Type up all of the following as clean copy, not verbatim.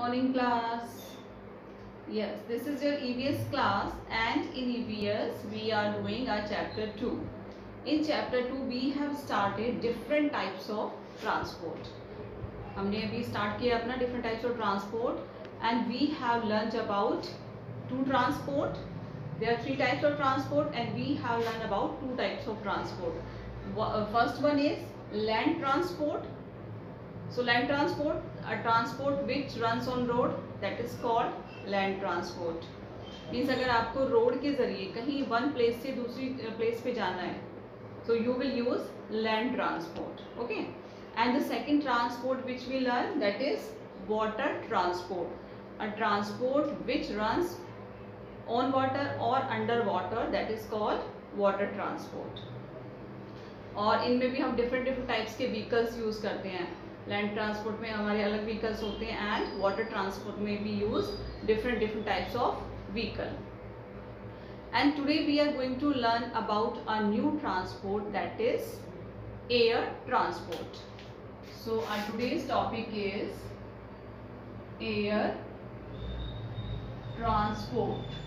morning class. Yes, this is your EVS class and in EVS we are doing our chapter 2. In chapter 2 we have started different types of transport. हमने अभी start किया अपना different types of transport and we have learned about two transport. There are three types of transport and we have learned about two types of transport. First one is land transport. So land transport, a transport which runs on road, that is called land transport. Means अगर आपको road के जरिए कहीं one place से दूसरी place पे जाना है, so you will use land transport. Okay, and the second transport which we learn, that is water transport, a transport which runs on water or under water, that is called water transport. और इनमें भी हम different different types के vehicles use करते हैं. Land transport में हमारे अलग व्हीकल्स होते हैं एंड वाटर ट्रांसपोर्ट में भी use different types of vehicle. And today we are going to learn about a new transport, that is air transport. So our today's topic is air transport.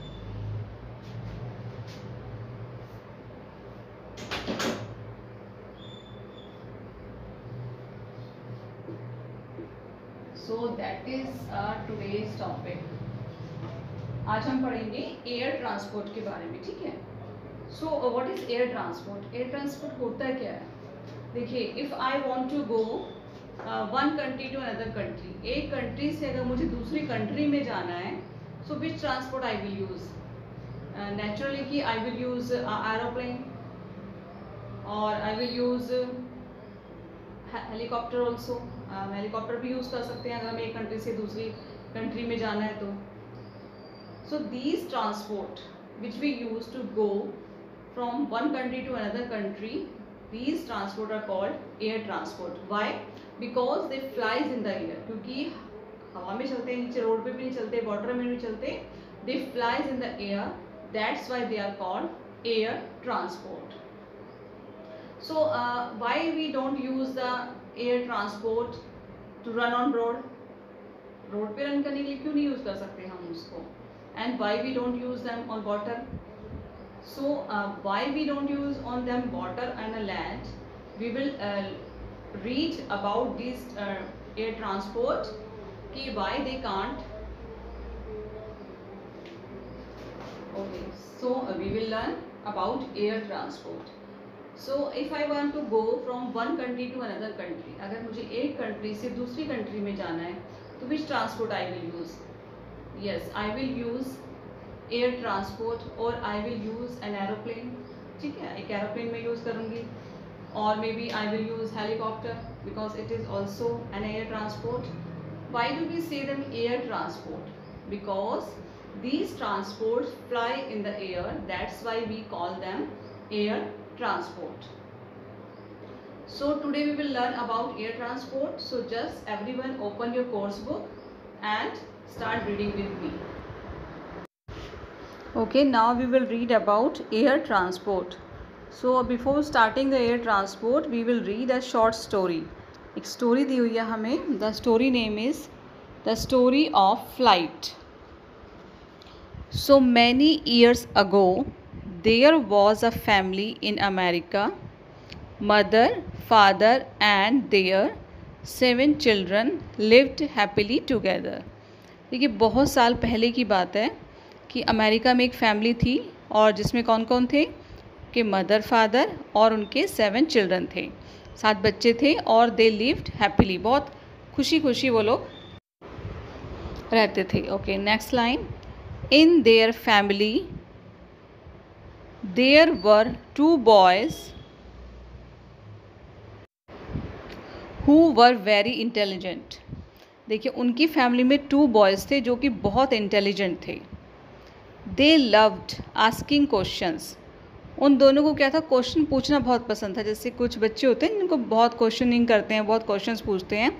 So that is today's topic. आज हम पढ़ेंगे air transport के बारे में. ठीक है. So what is air transport? Air transport होता क्या है? देखिए, if I want to go one country to another country, एक कंट्री से अगर मुझे दूसरी कंट्री में जाना है, so which transport I will use? Naturally कि आई विल यूज एरोप्लेन और I will use helicopter also. Helicopter भी यूज़ कर सकते हैं अगर हमें एक कंट्री से दूसरी कंट्री में जाना है तो. So these transport which we use to go from one country to another country, these transport are called air transport. Why? Because they flies in the air. क्योंकि हवा में चलते हैं, नीचे रोड पे भी नहीं चलते, वाटर में नहीं चलते, they flies in the air, that's why they are called air transport. So why we don't use the air transport to run on road? Road पे रन करने के लिए क्यों नहीं यूज कर सकते हम उसको? And why we don't use them on water? So why we don't use on them water and land? We will read about these air transport कि why they can't. Okay, so we will learn about air transport. So if I want to go from one country to another country, अगर मुझे एक country से दूसरी country में जाना है तो which transport I will use? Yes, I will use air transport or I will use an aeroplane. ठीक है, एक एरोप्लेन में यूज़ करूँगी. और maybe I will use helicopter because it is also an air transport. Why do we say them air transport? Because these transports fly in the air. That's why we call them air transport. So today we will learn about air transport. So just everyone open your course book and start reading with me. Okay, now we will read about air transport. So before starting the air transport, we will read a short story. एक story दी हुई है हमें. The story name is The Story of Flight. So many years ago, there was a family in America. Mother, father and their 7 children lived happily together. देखिए, बहुत साल पहले की बात है कि अमेरिका में एक फैमिली थी और जिसमें कौन कौन थे कि मदर, फादर और उनके 7 चिल्ड्रन थे. 7 बच्चे थे और दे लिव्ड हैप्पीली. बहुत खुशी खुशी वो लोग रहते थे. Okay, next line. In their family there were 2 boys who were very intelligent. देखिए, उनकी फैमिली में 2 बॉयज़ थे जो कि बहुत इंटेलिजेंट थे. They loved asking questions. उन दोनों को क्या था, क्वेश्चन पूछना बहुत पसंद था. जैसे कुछ बच्चे होते हैं जिनको बहुत क्वेश्चनिंग करते हैं, बहुत क्वेश्चंस पूछते हैं,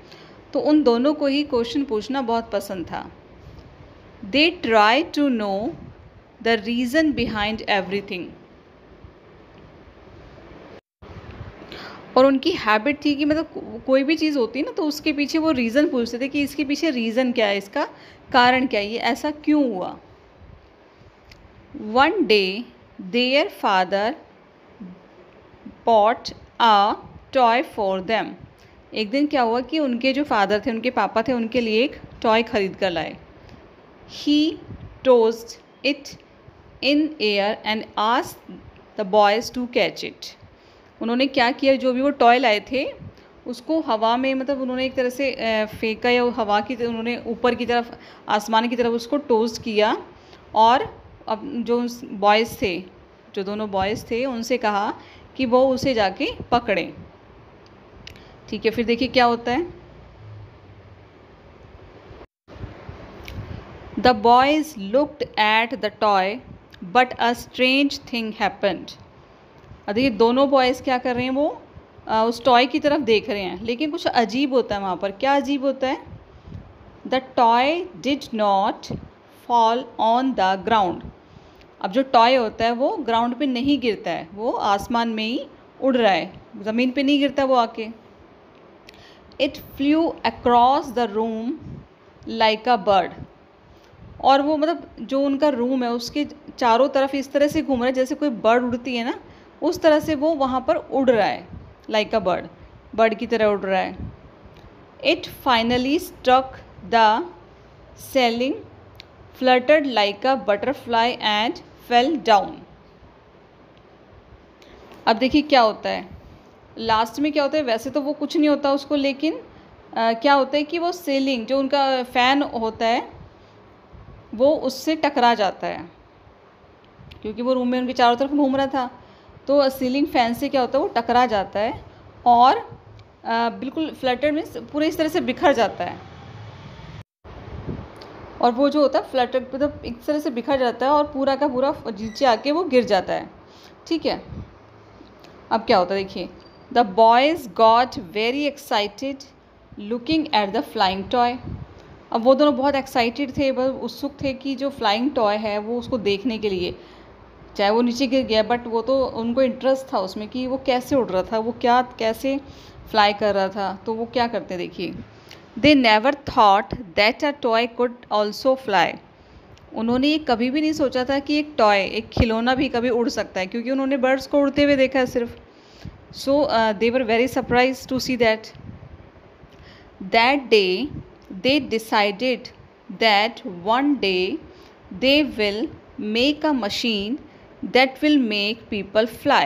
तो उन दोनों को ही क्वेश्चन पूछना बहुत पसंद था. They try to know the reason behind everything. और उनकी हैबिट थी कि मतलब कोई भी चीज़ होती है ना तो उसके पीछे वो रीज़न पूछते थे कि इसके पीछे रीज़न क्या है, इसका कारण क्या है, ये ऐसा क्यों हुआ। One day their father bought a toy for them। एक दिन क्या हुआ कि उनके जो फादर थे, उनके पापा थे, उनके लिए एक टॉय खरीद कर लाए। He tossed it in air and asked the boys to catch it। उन्होंने क्या किया, जो भी वो टॉय लाए थे उसको हवा में, मतलब उन्होंने एक तरह से फेंका, या हवा की उन्होंने ऊपर की तरफ, आसमान की तरफ उसको टोस्ट किया। और अब जो बॉयज़ थे, जो दोनों बॉयज़ थे, उनसे कहा कि वो उसे जाके पकड़ें। ठीक है, फिर देखिए क्या होता है। The boys looked at the toy but a strange thing happened. अब देखिए दोनों बॉयज़ क्या कर रहे हैं, वो उस टॉय की तरफ देख रहे हैं, लेकिन कुछ अजीब होता है वहाँ पर। क्या अजीब होता है? The toy did not fall on the ground. अब जो टॉय होता है वो ग्राउंड पे नहीं गिरता है, वो आसमान में ही उड़ रहा है, ज़मीन पे नहीं गिरता वो आके। It flu across the room like a bird. और वो मतलब जो उनका रूम है उसके चारों तरफ इस तरह से घूम रहा है जैसे कोई बर्ड उड़ती है ना, उस तरह से वो वहाँ पर उड़ रहा है, लाइक अ बर्ड, बर्ड की तरह उड़ रहा है। It finally struck the ceiling, fluttered like a butterfly and fell down. अब देखिए क्या होता है लास्ट में, क्या होता है, वैसे तो वो कुछ नहीं होता उसको, लेकिन क्या होता है कि वो सीलिंग, जो उनका फ़ैन होता है, वो उससे टकरा जाता है, क्योंकि वो रूम में उनके चारों तरफ घूम रहा था। तो सीलिंग फ़ैन से क्या होता है, वो टकरा जाता है और बिल्कुल फ्लटर में पूरे इस तरह से बिखर जाता है। और वो जो होता है फ्लटर, मतलब एक तरह से बिखर जाता है और पूरा का पूरा नीचे आके वो गिर जाता है। ठीक है, अब क्या होता है देखिए। The boys got very excited looking at the flying toy. अब वो दोनों बहुत एक्साइटेड थे, बहुत उत्सुक थे कि जो फ्लाइंग टॉय है वो उसको देखने के लिए। चाहे वो नीचे गिर गया, बट वो तो उनको इंटरेस्ट था उसमें कि वो कैसे उड़ रहा था, वो क्या कैसे फ्लाई कर रहा था। तो वो क्या करते देखिए। They never thought that a toy could also fly. उन्होंने ये कभी भी नहीं सोचा था कि एक टॉय, एक खिलौना भी कभी उड़ सकता है, क्योंकि उन्होंने बर्ड्स को उड़ते हुए देखा है सिर्फ। So they were very surprise to see that. That day they decided that one day they will make a machine that will make people fly।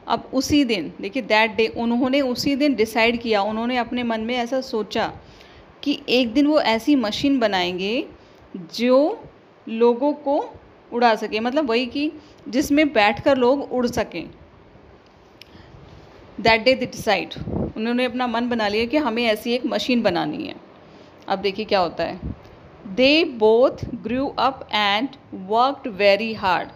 अब उसी दिन देखिए, दैट डे, उन्होंने उसी दिन डिसाइड किया, उन्होंने अपने मन में ऐसा सोचा कि एक दिन वो ऐसी मशीन बनाएंगे जो लोगों को उड़ा सके, मतलब वही कि जिसमें बैठकर लोग उड़ सकें। दैट डे दे डिसाइड, उन्होंने अपना मन बना लिया कि हमें ऐसी एक मशीन बनानी है। अब देखिए क्या होता है। They both grew up and worked very hard.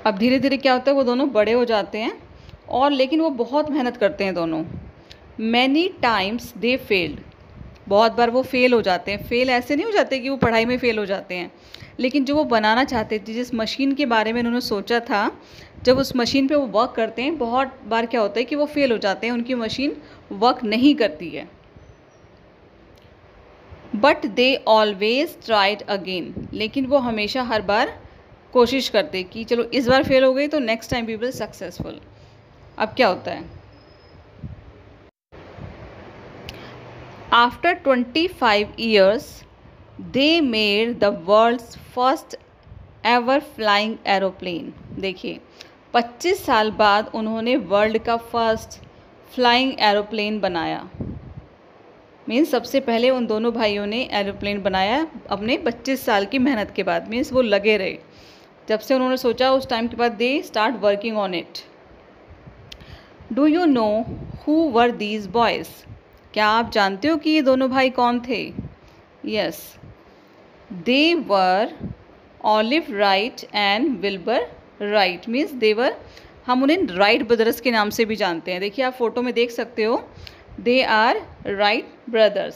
अब धीरे धीरे क्या होता है, वो दोनों बड़े हो जाते हैं और लेकिन वो बहुत मेहनत करते हैं दोनों। Many times they failed. बहुत बार वो फेल हो जाते हैं। फेल ऐसे नहीं हो जाते कि वो पढ़ाई में फ़ेल हो जाते हैं, लेकिन जो वो बनाना चाहते थे, जिस मशीन के बारे में उन्होंने सोचा था, जब उस मशीन पे वो वर्क करते हैं, बहुत बार क्या होता है कि वो फेल हो जाते हैं, उनकी मशीन वर्क नहीं करती है। But they always tried again. लेकिन वो हमेशा हर बार कोशिश करते कि चलो इस बार फेल हो गई तो next time we will successful. अब क्या होता है। After 25 years they made the world's first ever flying aeroplane. देखिए 25 साल बाद उन्होंने वर्ल्ड का फर्स्ट फ्लाइंग एरोप्लेन बनाया। मीन्स सबसे पहले उन दोनों भाइयों ने एरोप्लेन बनाया अपने 25 साल की मेहनत के बाद। मीन्स वो लगे रहे, जब से उन्होंने सोचा उस टाइम के बाद they start working on it. Do you know who were these boys. क्या आप जानते हो कि ये दोनों भाई कौन थे। Yes, they were Orville Wright and Wilbur Wright. Means they were, हम उन्हें राइट ब्रदर्स के नाम से भी जानते हैं। देखिए आप फोटो में देख सकते हो, they are Wright brothers.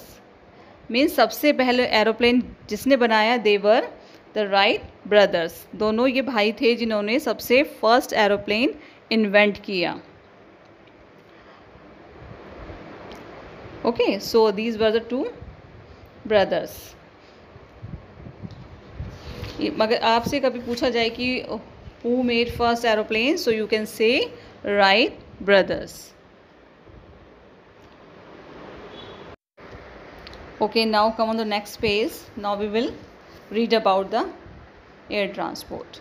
Means सबसे पहले एरोप्लेन जिसने बनाया they were the Wright brothers. दोनों ये भाई थे जिन्होंने सबसे फर्स्ट एरोप्लेन इन्वेंट किया। Okay, so these were the 2 brothers. मगर आपसे कभी पूछा जाए कि who made first aeroplane, so you can say Wright brothers. Okay, now come on the next page. Now we will read about the air transport.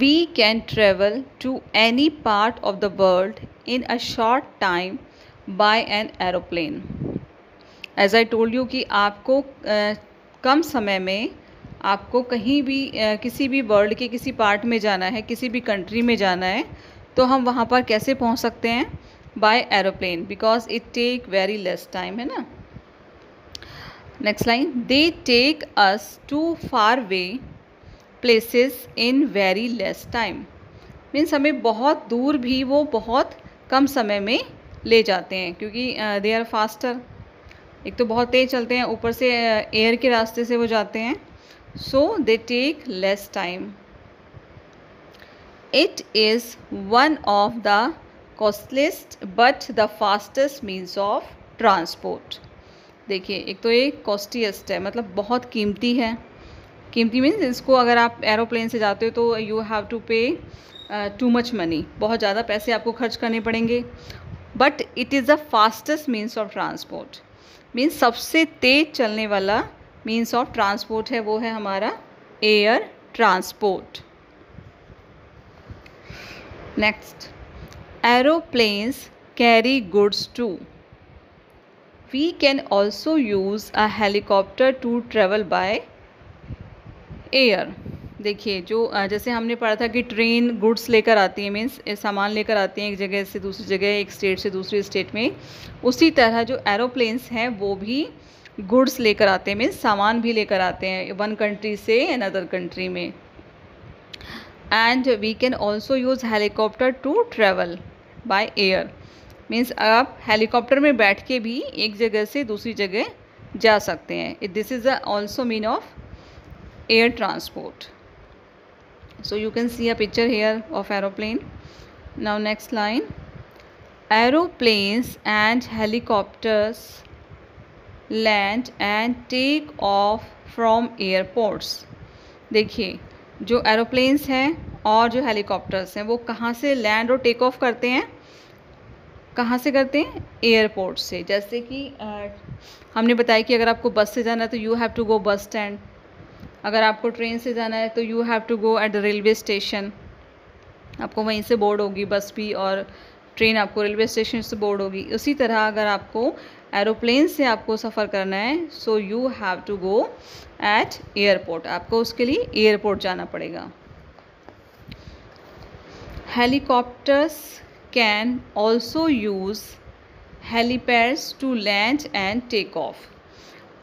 We can travel to any part of the world in a short time by an aeroplane. As I told you कि आपको कम समय में आपको कहीं भी किसी भी world के किसी पार्ट में जाना है, किसी भी कंट्री में जाना है, तो हम वहाँ पर कैसे पहुँच सकते हैं? By aeroplane, because it take very less time, है ना। Next line, they take us to far way places in very less time. Means हमें बहुत दूर भी वो बहुत कम समय में ले जाते हैं, क्योंकि दे आर फास्टर। एक तो बहुत तेज़ चलते हैं, ऊपर से एयर के रास्ते से वो जाते हैं, so they take less time. It is one of the costliest but the fastest means of transport. देखिए, एक तो ये कॉस्टिएस्ट है, मतलब बहुत कीमती है। कीमती मीन्स इसको अगर आप एरोप्लेन से जाते हो तो यू हैव टू पे टू मच मनी, बहुत ज़्यादा पैसे आपको खर्च करने पड़ेंगे। But it is the fastest means of transport, means सबसे तेज़ चलने वाला मीन्स ऑफ ट्रांसपोर्ट है वो है हमारा air transport. Next, aeroplanes carry goods too. We can also use a helicopter to travel by air. देखिए, जो जैसे हमने पढ़ा था कि ट्रेन गुड्स लेकर आती है, मीन्स सामान लेकर आती हैं एक जगह से दूसरी जगह, एक स्टेट से दूसरी स्टेट में, उसी तरह जो एरोप्लेन्स हैं वो भी गुड्स लेकर आते हैं, मीन्स सामान भी लेकर आते हैं वन कंट्री से अनदर कंट्री में। And we can also use helicopter to travel by air, means आप हेलीकॉप्टर में बैठ के भी एक जगह से दूसरी जगह जा सकते हैं। This is also mean of air transport. So you can see a picture here of aeroplane. Now next line, aeroplanes and helicopters land and take off from airports. देखिए, जो एरोप्लेन्स हैं और जो हेलीकॉप्टर्स हैं वो कहाँ से लैंड और टेक ऑफ करते हैं? कहाँ से करते हैं? एयरपोर्ट से। जैसे कि हमने बताया कि अगर आपको बस से जाना है तो you have to go bus stand, अगर आपको ट्रेन से जाना है तो you have to go at the railway station, आपको वहीं से बोर्ड होगी बस भी, और ट्रेन आपको रेलवे स्टेशन से बोर्ड होगी। उसी तरह अगर आपको एरोप्लेन से आपको सफ़र करना है, so you have to go at airport, आपको उसके लिए एयरपोर्ट जाना पड़ेगा। Helicopters can also use helipads to land and take off.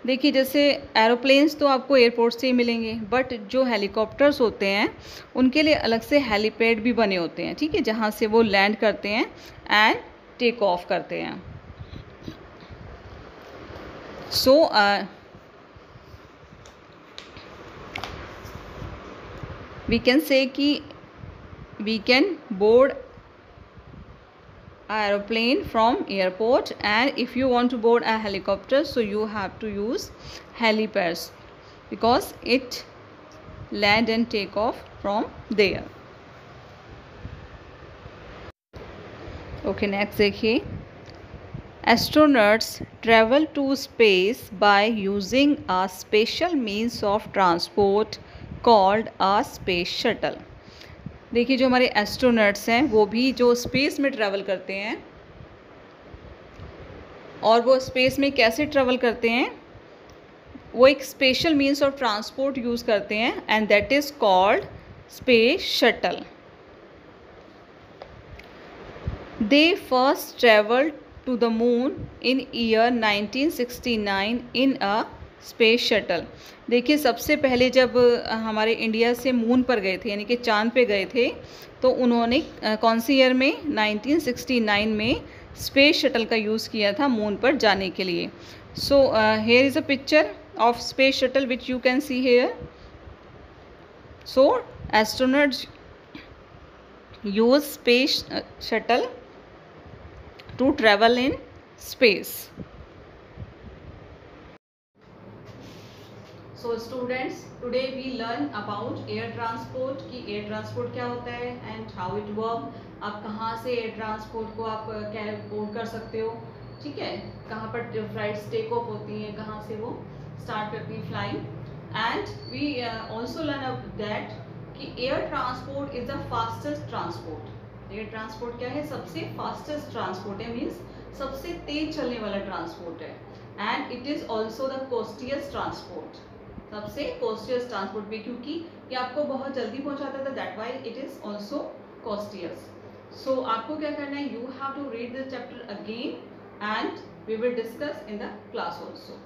देखिए, जैसे एरोप्लेन्स तो आपको एयरपोर्ट से ही मिलेंगे, बट जो हेलीकॉप्टर्स होते हैं उनके लिए अलग से हेलीपैड भी बने होते हैं, ठीक है, जहाँ से वो लैंड करते हैं एंड टेक ऑफ करते हैं। सो वी कैन से कि we can board an aeroplane from airport, and if you want to board a helicopter, so you have to use helipads because it land and take off from there. Okay, next देखिए, astronauts travel to space by using a special means of transport called a space shuttle. देखिए, जो हमारे astronauts हैं वो भी जो space में travel करते हैं, और वो स्पेस में कैसे ट्रैवल करते हैं, वो एक special means of transport use करते हैं, and that is called space shuttle. They first travelled to the moon in year 1969 in a space shuttle. देखिए, सबसे पहले जब हमारे इंडिया से मून पर गए थे, यानी कि चांद पे गए थे, तो उन्होंने कौन सी ईयर में? 1969 में स्पेस शटल का यूज़ किया था मून पर जाने के लिए। So here is a picture of space shuttle which you can see here. So astronauts use space shuttle to travel in space. So students, today we learn about air transport कि air transport क्या होता है and how it work. आप कहाँ से air transport को आप calculate कर सकते हो, ठीक है, कहाँ पर फ्लाइट्स टेक ऑफ होती हैं, कहाँ से वो स्टार्ट करती हैं flying. And we also learn that कि air transport is the fastest transport. Air transport क्या है? सबसे फास्टेस्ट ट्रांसपोर्ट है, मीन्स सबसे तेज चलने वाला ट्रांसपोर्ट है. And it is also the costliest transport, सबसे कॉस्टियस ट्रांसपोर्ट भी, क्योंकि ये आपको बहुत जल्दी पहुंचाता था, that why it is also costliest. So आपको क्या करना है? You have to read this chapter again and we will discuss in the class also.